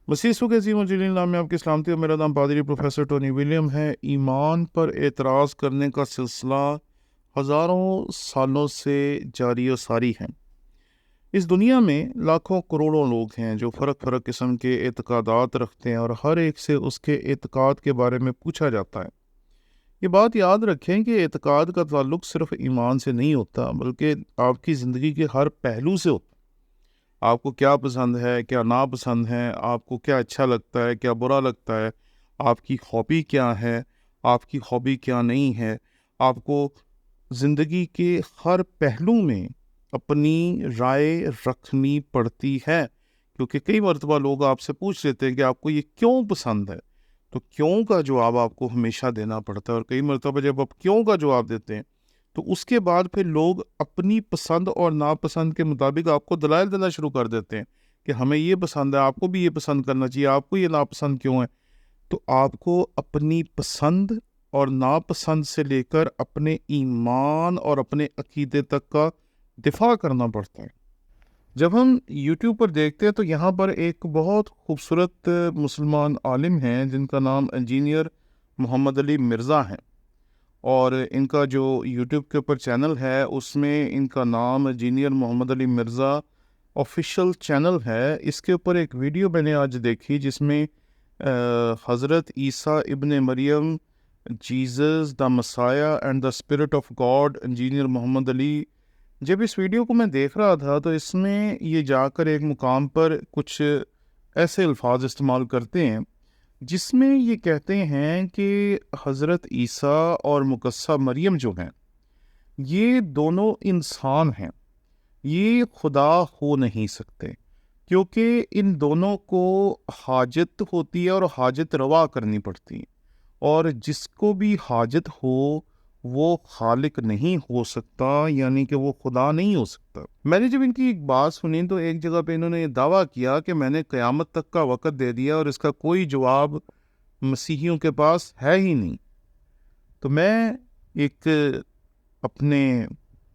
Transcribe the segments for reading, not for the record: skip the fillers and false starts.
مسیح کے عظیم الجلیل نام میں آپ کی سلامتی اور میرا نام پادری پروفیسر ٹونی ولیم ہے۔ ایمان پر اعتراض کرنے کا سلسلہ ہزاروں سالوں سے جاری و ساری ہے۔ اس دنیا میں لاکھوں کروڑوں لوگ ہیں جو فرق قسم کے اعتقادات رکھتے ہیں، اور ہر ایک سے اس کے اعتقاد کے بارے میں پوچھا جاتا ہے۔ یہ بات یاد رکھیں کہ اعتقاد کا تعلق صرف ایمان سے نہیں ہوتا، بلکہ آپ کی زندگی کے ہر پہلو سے ہوتا ہے۔ آپ کو کیا پسند ہے، کیا ناپسند ہے، آپ کو کیا اچھا لگتا ہے، کیا برا لگتا ہے، آپ کی ہابی کیا ہے، آپ کی ہابی کیا نہیں ہے۔ آپ کو زندگی کے ہر پہلو میں اپنی رائے رکھنی پڑتی ہے، کیونکہ کئی مرتبہ لوگ آپ سے پوچھ لیتے ہیں کہ آپ کو یہ کیوں پسند ہے، تو کیوں کا جواب آپ کو ہمیشہ دینا پڑتا ہے۔ اور کئی مرتبہ جب آپ کیوں کا جواب دیتے ہیں تو اس کے بعد پھر لوگ اپنی پسند اور ناپسند کے مطابق آپ کو دلائل دینا شروع کر دیتے ہیں کہ ہمیں یہ پسند ہے، آپ کو بھی یہ پسند کرنا چاہیے، آپ کو یہ ناپسند کیوں ہے۔ تو آپ کو اپنی پسند اور ناپسند سے لے کر اپنے ایمان اور اپنے عقیدے تک کا دفاع کرنا پڑتا ہے۔ جب ہم یوٹیوب پر دیکھتے ہیں تو یہاں پر ایک بہت خوبصورت مسلمان عالم ہیں جن کا نام انجینئر محمد علی مرزا ہیں، اور ان کا جو یوٹیوب کے اوپر چینل ہے اس میں ان کا نام انجینئر محمد علی مرزا آفیشیل چینل ہے۔ اس کے اوپر ایک ویڈیو میں نے آج دیکھی جس میں حضرت عیسیٰ ابن مریم، Jesus the messiah and the spirit of God, engineer Muhammad Ali, جب اس ویڈیو کو میں دیکھ رہا تھا تو اس میں یہ جا کر ایک مقام پر کچھ ایسے الفاظ استعمال کرتے ہیں جس میں یہ کہتے ہیں کہ حضرت عیسیٰ اور مقدسہ مریم جو ہیں یہ دونوں انسان ہیں، یہ خدا ہو نہیں سکتے، کیونکہ ان دونوں کو حاجت ہوتی ہے اور حاجت روا کرنی پڑتی ہے، اور جس کو بھی حاجت ہو وہ خالق نہیں ہو سکتا، یعنی کہ وہ خدا نہیں ہو سکتا۔ میں نے جب ان کی ایک بات سنی تو ایک جگہ پہ انہوں نے یہ دعویٰ کیا کہ میں نے قیامت تک کا وقت دے دیا اور اس کا کوئی جواب مسیحیوں کے پاس ہے ہی نہیں۔ تو میں ایک اپنے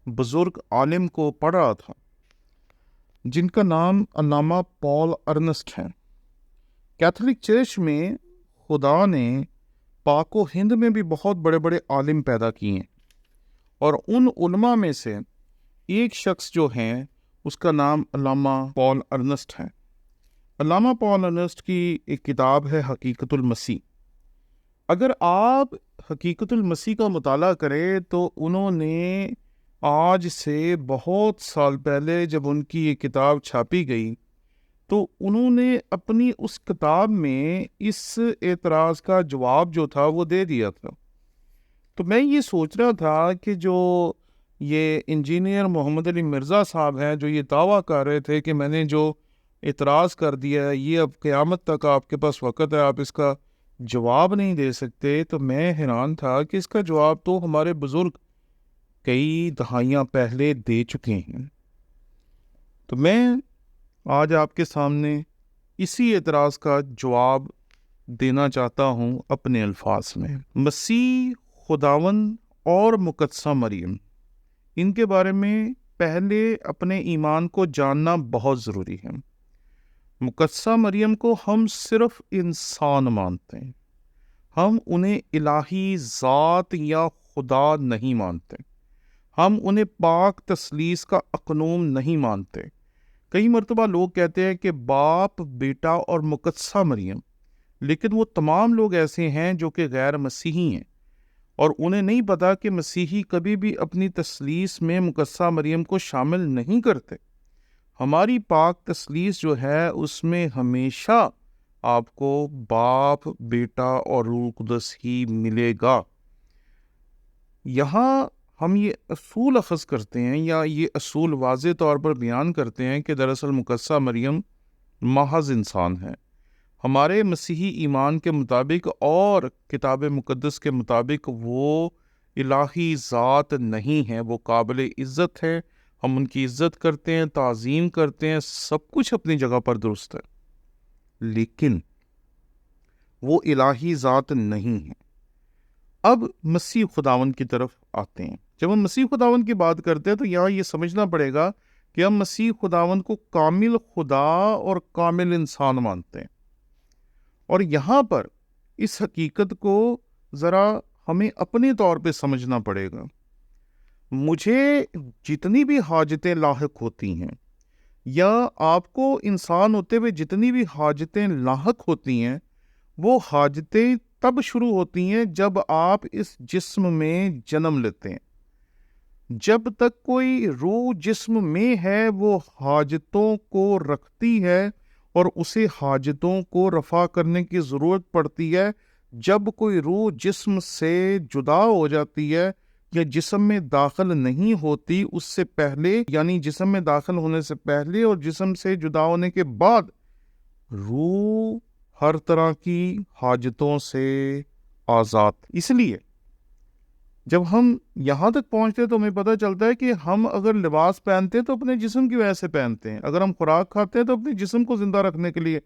بزرگ عالم کو پڑھ رہا تھا جن کا نام علامہ پال ارنسٹ ہے۔ کیتھولک چرچ میں خدا نے پاک و ہند میں بھی بہت بڑے بڑے عالم پیدا کیے ہیں، اور ان علماء میں سے ایک شخص جو ہیں اس کا نام علامہ پال ارنسٹ ہے۔ علامہ پال ارنسٹ کی ایک کتاب ہے حقیقت المسیح۔ اگر آپ حقیقت المسیح کا مطالعہ کریں تو انہوں نے آج سے بہت سال پہلے جب ان کی یہ کتاب چھاپی گئی تو انہوں نے اپنی اس کتاب میں اس اعتراض کا جواب جو تھا وہ دے دیا تھا۔ تو میں یہ سوچ رہا تھا کہ جو یہ انجینئر محمد علی مرزا صاحب ہیں جو یہ دعویٰ کر رہے تھے کہ میں نے جو اعتراض کر دیا ہے یہ اب قیامت تک آپ کے پاس وقت ہے، آپ اس کا جواب نہیں دے سکتے، تو میں حیران تھا کہ اس کا جواب تو ہمارے بزرگ کئی دہائیاں پہلے دے چکے ہیں۔ تو میں آج آپ کے سامنے اسی اعتراض کا جواب دینا چاہتا ہوں اپنے الفاظ میں۔ مسیح، خداوند اور مقدسہ مریم، ان کے بارے میں پہلے اپنے ایمان کو جاننا بہت ضروری ہے۔ مقدسہ مریم کو ہم صرف انسان مانتے ہیں، ہم انہیں الہی ذات یا خدا نہیں مانتے، ہم انہیں پاک تثلیث کا اقنوم نہیں مانتے۔ کئی مرتبہ لوگ کہتے ہیں کہ باپ، بیٹا اور مقدسہ مریم، لیکن وہ تمام لوگ ایسے ہیں جو کہ غیر مسیحی ہیں، اور انہیں نہیں پتا کہ مسیحی کبھی بھی اپنی تثلیث میں مقدسہ مریم کو شامل نہیں کرتے۔ ہماری پاک تثلیث جو ہے اس میں ہمیشہ آپ کو باپ، بیٹا اور روح القدس ہی ملے گا۔ یہاں ہم یہ اصول اخذ کرتے ہیں یا یہ اصول واضح طور پر بیان کرتے ہیں کہ دراصل مقدسہ مریم محض انسان ہے۔ ہمارے مسیحی ایمان کے مطابق اور کتاب مقدس کے مطابق وہ الہی ذات نہیں ہے، وہ قابل عزت ہے، ہم ان کی عزت کرتے ہیں، تعظیم کرتے ہیں، سب کچھ اپنی جگہ پر درست ہے، لیکن وہ الہی ذات نہیں ہے۔ اب مسیح خداوند کی طرف آتے ہیں۔ جب ہم مسیح خداوند کی بات کرتے ہیں تو یہاں یہ سمجھنا پڑے گا کہ ہم مسیح خداوند کو کامل خدا اور کامل انسان مانتے ہیں۔ اور یہاں پر اس حقیقت کو ذرا ہمیں اپنے طور پہ سمجھنا پڑے گا۔ مجھے جتنی بھی حاجتیں لاحق ہوتی ہیں، یا آپ کو انسان ہوتے ہوئے جتنی بھی حاجتیں لاحق ہوتی ہیں، وہ حاجتیں تب شروع ہوتی ہیں جب آپ اس جسم میں جنم لیتے ہیں۔ جب تک کوئی روح جسم میں ہے وہ حاجتوں کو رکھتی ہے، اور اسے حاجتوں کو رفع کرنے کی ضرورت پڑتی ہے۔ جب کوئی روح جسم سے جدا ہو جاتی ہے یا جسم میں داخل نہیں ہوتی، اس سے پہلے، یعنی جسم میں داخل ہونے سے پہلے اور جسم سے جدا ہونے کے بعد، روح ہر طرح کی حاجتوں سے آزاد۔ اس لیے جب ہم یہاں تک پہنچتے تو ہمیں پتہ چلتا ہے کہ ہم اگر لباس پہنتے ہیں تو اپنے جسم کی وجہ سے پہنتے ہیں، اگر ہم خوراک کھاتے ہیں تو اپنے جسم کو زندہ رکھنے کے لیے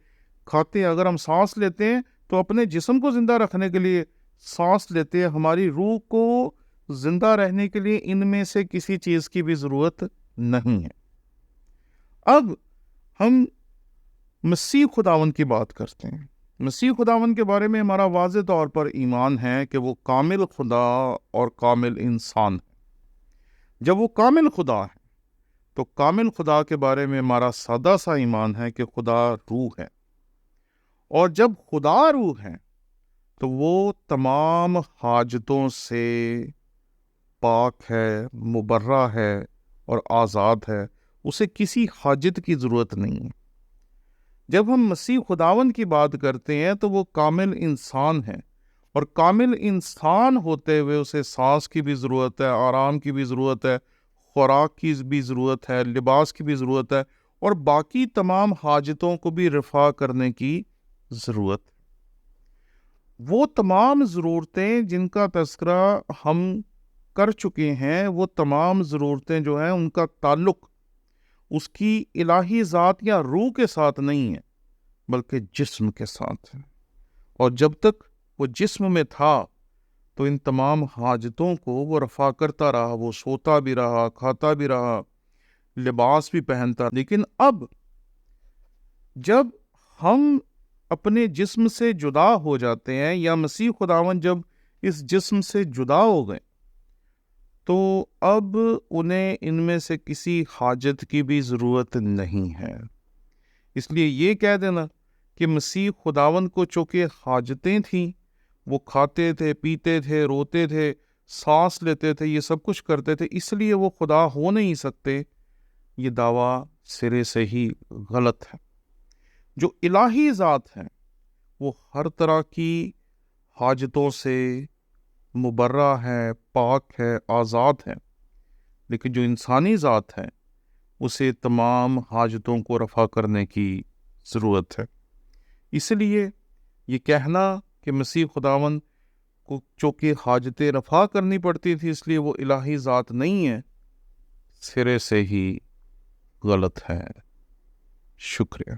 کھاتے ہیں، اگر ہم سانس لیتے ہیں تو اپنے جسم کو زندہ رکھنے کے لیے سانس لیتے ہیں۔ ہماری روح کو زندہ رہنے کے لیے ان میں سے کسی چیز کی بھی ضرورت نہیں ہے۔ اب ہم مسیح خداوند کی بات کرتے ہیں۔ مسیح خداوند کے بارے میں ہمارا واضح طور پر ایمان ہے کہ وہ کامل خدا اور کامل انسان ہے۔ جب وہ کامل خدا ہے تو کامل خدا کے بارے میں ہمارا سادہ سا ایمان ہے کہ خدا روح ہے، اور جب خدا روح ہے تو وہ تمام حاجتوں سے پاک ہے، مبرہ ہے اور آزاد ہے، اسے کسی حاجت کی ضرورت نہیں ہے۔ جب ہم مسیح خداوند کی بات کرتے ہیں تو وہ کامل انسان ہے، اور کامل انسان ہوتے ہوئے اسے سانس کی بھی ضرورت ہے، آرام کی بھی ضرورت ہے، خوراک کی بھی ضرورت ہے، لباس کی بھی ضرورت ہے، اور باقی تمام حاجتوں کو بھی رفع کرنے کی ضرورت ہے۔ وہ تمام ضرورتیں جن کا تذکرہ ہم کر چکے ہیں، وہ تمام ضرورتیں جو ہیں ان کا تعلق اس کی الہی ذات یا روح کے ساتھ نہیں ہے، بلکہ جسم کے ساتھ ہے۔ اور جب تک وہ جسم میں تھا تو ان تمام حاجتوں کو وہ رفع کرتا رہا، وہ سوتا بھی رہا، کھاتا بھی رہا، لباس بھی پہنتا۔ لیکن اب جب ہم اپنے جسم سے جدا ہو جاتے ہیں، یا مسیح خداوند جب اس جسم سے جدا ہو گئے، تو اب انہیں ان میں سے کسی حاجت کی بھی ضرورت نہیں ہے۔ اس لیے یہ کہہ دینا کہ مسیح خداوند کو چونکہ حاجتیں تھیں، وہ کھاتے تھے، پیتے تھے، روتے تھے، سانس لیتے تھے، یہ سب کچھ کرتے تھے، اس لیے وہ خدا ہو نہیں سکتے، یہ دعویٰ سرے سے ہی غلط ہے۔ جو الہی ذات ہے وہ ہر طرح کی حاجتوں سے مبرہ ہے، پاک ہے، آزاد ہے، لیکن جو انسانی ذات ہے اسے تمام حاجتوں کو رفع کرنے کی ضرورت ہے۔ اس لیے یہ کہنا کہ مسیح خداوند کو چونکہ حاجتیں رفع کرنی پڑتی تھی اس لیے وہ الہی ذات نہیں ہے، سرے سے ہی غلط ہے۔ شکریہ۔